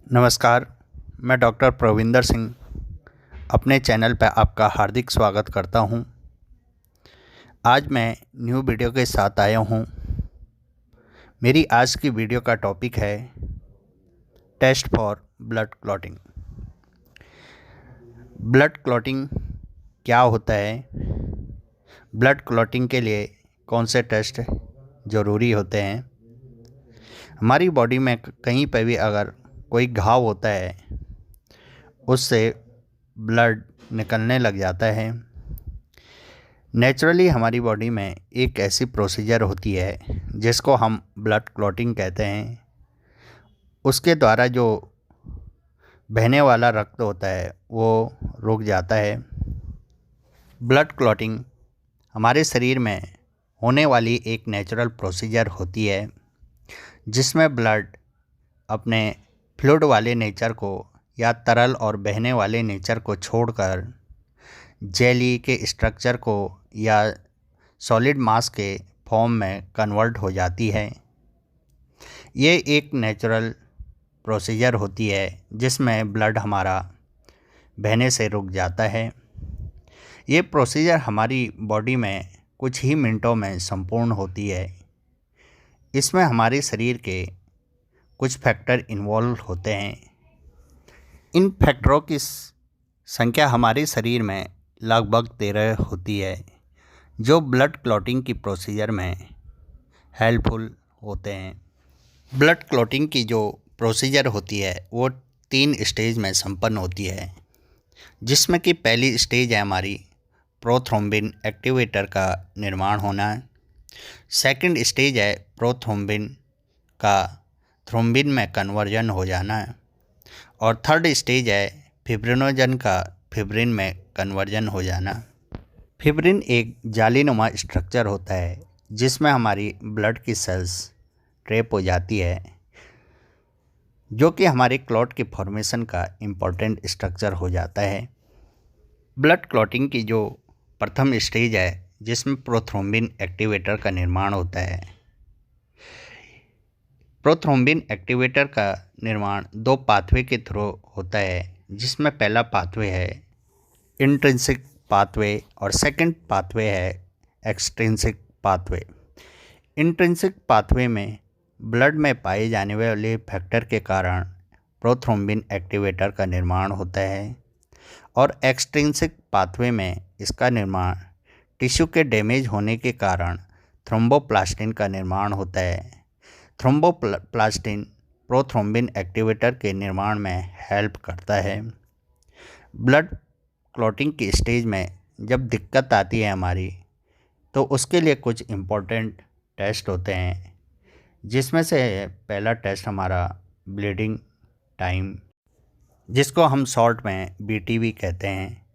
नमस्कार, मैं डॉक्टर प्रविंदर सिंह अपने चैनल पर आपका हार्दिक स्वागत करता हूं। आज मैं न्यू वीडियो के साथ आया हूं। मेरी आज की वीडियो का टॉपिक है test for blood clotting. Blood clotting क्या होता है? ब्लड क्लॉटिंग के लिए कौन से टेस्ट ज़रूरी होते हैं? हमारी बॉडी में कहीं पर भी अगर कोई घाव होता है, उससे ब्लड निकलने लग जाता है। नेचुरली हमारी बॉडी में एक ऐसी प्रोसीजर होती है जिसको हम ब्लड क्लॉटिंग कहते हैं। उसके द्वारा जो बहने वाला रक्त होता है वो रुक जाता है। ब्लड क्लॉटिंग हमारे शरीर में होने वाली एक नेचुरल प्रोसीजर होती है जिसमें ब्लड अपने फ्लूइड वाले नेचर को या तरल और बहने वाले नेचर को छोड़कर जेली के स्ट्रक्चर को या सॉलिड मास के फॉर्म में कन्वर्ट हो जाती है। ये एक नेचुरल प्रोसीजर होती है जिसमें ब्लड हमारा बहने से रुक जाता है। ये प्रोसीजर हमारी बॉडी में कुछ ही मिनटों में संपूर्ण होती है। इसमें हमारे शरीर के कुछ फैक्टर इन्वॉल्व होते हैं। इन फैक्टरों की संख्या हमारे शरीर में लगभग 13 होती है जो ब्लड क्लॉटिंग की प्रोसीजर में हेल्पफुल होते हैं। ब्लड क्लॉटिंग की जो प्रोसीजर होती है वो 3 स्टेज में संपन्न होती है, जिसमें कि पहली स्टेज है हमारी प्रोथ्रोम्बिन एक्टिवेटर का निर्माण होना। सेकंड स्टेज है प्रोथ्रोम्बिन का थ्रोम्बिन में कन्वर्जन हो जाना है। और थर्ड स्टेज है फिब्रिनोजन का फिब्रिन में कन्वर्जन हो जाना। फिब्रिन एक जालीनुमा स्ट्रक्चर होता है जिसमें हमारी ब्लड की सेल्स ट्रैप हो जाती है, जो कि हमारे क्लॉट की फॉर्मेशन का इम्पोर्टेंट स्ट्रक्चर हो जाता है। ब्लड क्लॉटिंग की जो प्रथम स्टेज है जिसमें प्रोथ्रोम्बिन एक्टिवेटर का निर्माण होता है। प्रोथ्रोम्बिन एक्टिवेटर का निर्माण 2 पाथवे के थ्रू होता है, जिसमें पहला पाथवे है इंट्रिंसिक पाथवे और सेकंड पाथवे है एक्सट्रिंसिक पाथवे। इंट्रिंसिक पाथवे में ब्लड में पाए जाने वाले फैक्टर के कारण प्रोथ्रोम्बिन एक्टिवेटर का निर्माण होता है और एक्सट्रिंसिक पाथवे में इसका निर्माण टिश्यू के डैमेज होने के कारण थ्रोम्बोप्लास्टिन का निर्माण होता है। थ्रोम्बोप्लास्टिन प्रोथ्रोम्बिन एक्टिवेटर के निर्माण में हेल्प करता है। ब्लड क्लॉटिंग की स्टेज में जब दिक्कत आती है हमारी, तो उसके लिए कुछ इम्पोर्टेंट टेस्ट होते हैं, जिसमें से पहला टेस्ट हमारा ब्लीडिंग टाइम, जिसको हम शॉर्ट में BTB कहते हैं।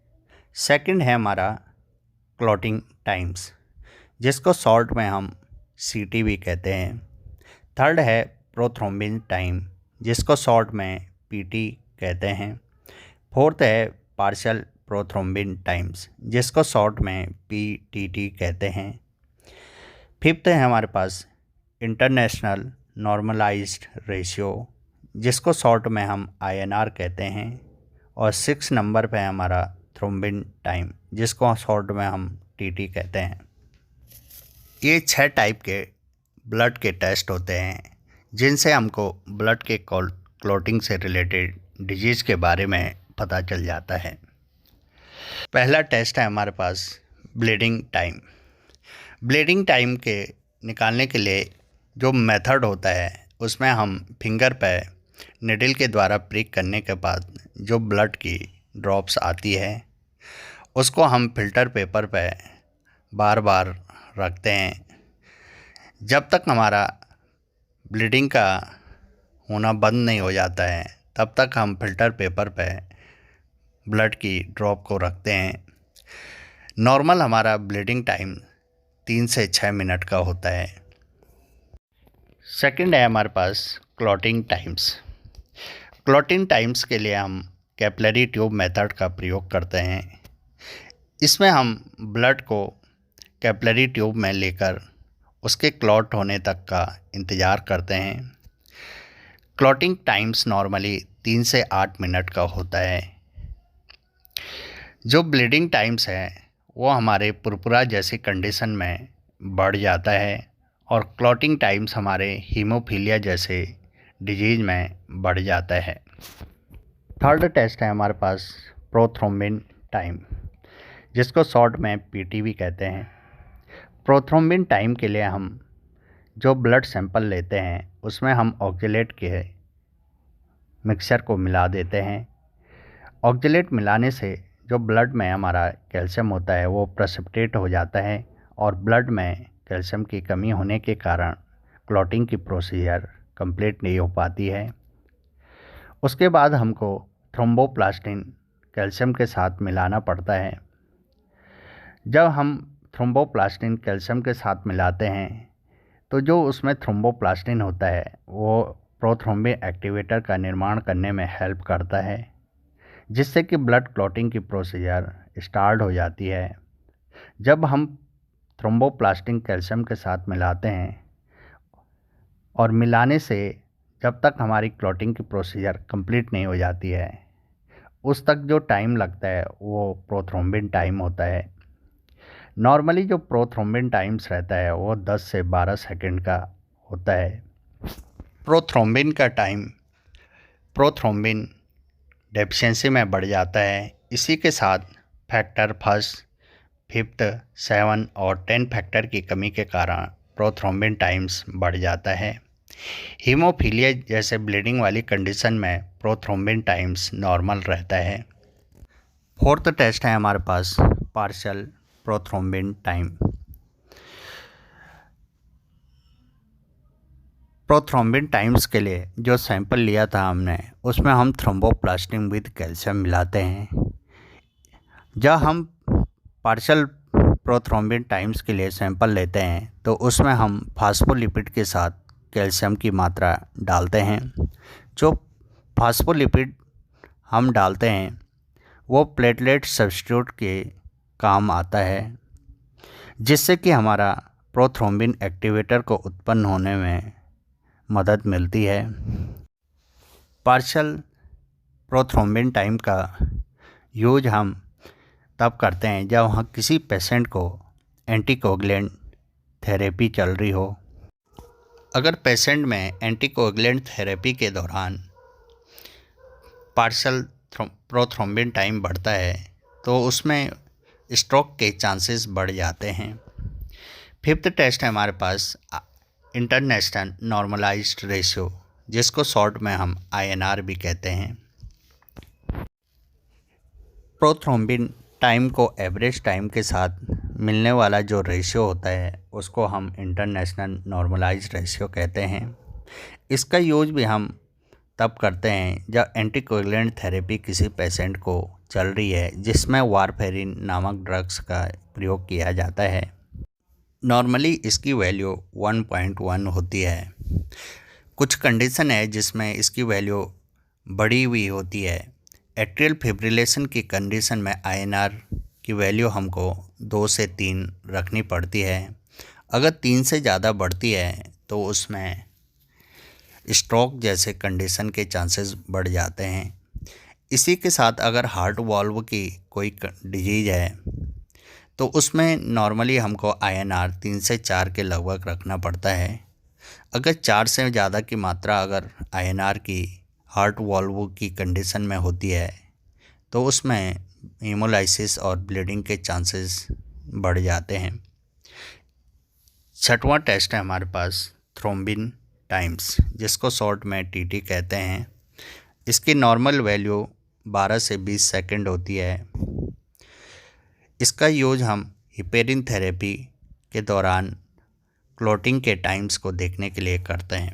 सेकंड है हमारा क्लॉटिंग टाइम्स, जिसको शॉर्ट में हम CTB कहते हैं। थर्ड है प्रोथ्रोम्बिन टाइम, जिसको शॉर्ट में PT कहते हैं। फोर्थ है पार्शियल प्रोथ्रोम्बिन टाइम्स, जिसको शॉर्ट में PTT कहते हैं। फिफ्थ है हमारे पास इंटरनेशनल नॉर्मलाइज्ड रेशियो, जिसको शॉर्ट में हम INR कहते हैं। और 6 नंबर पे हमारा थ्रोम्बिन टाइम, जिसको शॉर्ट में हम TT कहते हैं। ये 6 टाइप के ब्लड के टेस्ट होते हैं जिनसे हमको ब्लड के क्लॉटिंग से रिलेटेड डिजीज़ के बारे में पता चल जाता है। पहला टेस्ट है हमारे पास ब्लीडिंग टाइम। ब्लीडिंग टाइम के निकालने के लिए जो मेथड होता है उसमें हम फिंगर पे निडल के द्वारा प्रिक करने के बाद जो ब्लड की ड्रॉप्स आती है उसको हम फिल्टर पेपर पे बार बार रखते हैं। जब तक हमारा ब्लीडिंग का होना बंद नहीं हो जाता है तब तक हम फिल्टर पेपर पे ब्लड की ड्रॉप को रखते हैं। नॉर्मल हमारा ब्लीडिंग टाइम 3 से 6 मिनट का होता है। सेकंड है हमारे पास क्लॉटिंग टाइम्स। क्लॉटिंग टाइम्स के लिए हम कैपिलरी ट्यूब मेथड का प्रयोग करते हैं। इसमें हम ब्लड को कैपिलरी ट्यूब में लेकर उसके क्लॉट होने तक का इंतज़ार करते हैं। क्लॉटिंग टाइम्स नॉर्मली 3 से 8 मिनट का होता है। जो ब्लीडिंग टाइम्स है वो हमारे पुरपुरा जैसी कंडीशन में बढ़ जाता है और क्लॉटिंग टाइम्स हमारे हीमोफीलिया जैसे डिजीज में बढ़ जाता है। थर्ड टेस्ट है हमारे पास प्रोथ्रोम्बिन टाइम, जिसको शॉर्ट में पीटी भी कहते हैं। प्रोथ्रोम्बिन टाइम के लिए हम जो ब्लड सैंपल लेते हैं उसमें हम ऑक्जेलेट के मिक्सचर को मिला देते हैं। ऑक्जेलेट मिलाने से जो ब्लड में हमारा कैल्शियम होता है वो प्रेसिपिटेट हो जाता है और ब्लड में कैल्शियम की कमी होने के कारण क्लॉटिंग की प्रोसीजर कंप्लीट नहीं हो पाती है। उसके बाद हमको थ्रोम्बोप्लास्टिन कैल्शियम के साथ मिलाना पड़ता है। जब हम थ्रोम्बोप्लास्टिन कैल्शियम के साथ मिलाते हैं तो जो उसमें थ्रोम्बोप्लास्टिन होता है वो प्रोथ्रोम्बिन एक्टिवेटर का निर्माण करने में हेल्प करता है, जिससे कि ब्लड क्लॉटिंग की प्रोसीजर स्टार्ट हो जाती है। जब हम थ्रोम्बोप्लास्टिन कैल्शियम के साथ मिलाते हैं और मिलाने से जब तक हमारी क्लॉटिंग की प्रोसीजर कंप्लीट नहीं हो जाती है उस तक जो टाइम लगता है वो प्रोथ्रोम्बिन टाइम होता है। नॉर्मली जो प्रोथ्रोम्बिन टाइम्स रहता है वो 10 से 12 सेकंड का होता है। प्रोथ्रोम्बिन का टाइम प्रोथ्रोम्बिन डेफिशिएंसी में बढ़ जाता है। इसी के साथ फैक्टर फर्स्ट, फिफ्थ, 7 और 10 फैक्टर की कमी के कारण प्रोथ्रोम्बिन टाइम्स बढ़ जाता है। हीमोफीलिया जैसे ब्लीडिंग वाली कंडीशन में प्रोथ्रोम्बिन टाइम्स नॉर्मल रहता है। फोर्थ टेस्ट है हमारे पास partial prothrombin time. Prothrombin times के लिए जो सैंपल लिया था हमने उसमें हम थ्रोम्बोप्लास्टिन विद कैल्शियम मिलाते हैं। जब हम पार्शियल प्रोथ्रोम्बिन टाइम्स के लिए सैंपल लेते हैं तो उसमें हम फास्फोलिपिड के साथ कैल्शियम की मात्रा डालते हैं। जो फास्फोलिपिड हम डालते हैं वो प्लेटलेट सब्स्टिट्यूट के काम आता है, जिससे कि हमारा प्रोथ्रोम्बिन एक्टिवेटर को उत्पन्न होने में मदद मिलती है। पार्शियल प्रोथ्रोम्बिन टाइम का यूज हम तब करते हैं जब हम किसी पेशेंट को एंटीकोगुलेंट थेरेपी चल रही हो। अगर पेशेंट में एंटीकोगुलेंट थेरेपी के दौरान पार्शियल प्रोथ्रोम्बिन टाइम बढ़ता है तो उसमें स्ट्रोक के चांसेस बढ़ जाते हैं। फिफ्थ टेस्ट है हमारे पास इंटरनेशनल नॉर्मलाइज्ड रेशियो, जिसको शॉर्ट में हम INR भी कहते हैं। प्रोथ्रोम्बिन टाइम को एवरेज टाइम के साथ मिलने वाला जो रेशियो होता है उसको हम इंटरनेशनल नॉर्मलाइज्ड रेशियो कहते हैं। इसका यूज भी हम तब करते हैं जब एंटीकोगुलेंट थेरेपी किसी पेशेंट को चल रही है जिसमें वारफेरिन नामक ड्रग्स का प्रयोग किया जाता है। नॉर्मली इसकी वैल्यू 1.1 होती है। कुछ कंडीशन है जिसमें इसकी वैल्यू बढ़ी हुई होती है। एट्रियल फिब्रिलेशन की कंडीशन में INR की वैल्यू हमको 2 से 3 रखनी पड़ती है। अगर 3 से ज़्यादा बढ़ती है तो उसमें स्ट्रोक जैसे कंडीशन के चांसेस बढ़ जाते हैं। इसी के साथ अगर हार्ट वाल्व की कोई डिजीज है तो उसमें नॉर्मली हमको INR 3 से 4 के लगभग रखना पड़ता है। अगर 4 से ज़्यादा की मात्रा अगर INR की हार्ट वाल्व की कंडीशन में होती है तो उसमें हीमोलाइसिस और ब्लीडिंग के चांसेस बढ़ जाते हैं। छठवां टेस्ट है हमारे पास थ्रोम्बिन टाइम्स, जिसको शॉर्ट में TT कहते हैं। इसकी नॉर्मल वैल्यू 12 से 20 सेकंड होती है। इसका यूज हम हिपेरिन थेरेपी के दौरान क्लॉटिंग के टाइम्स को देखने के लिए करते हैं।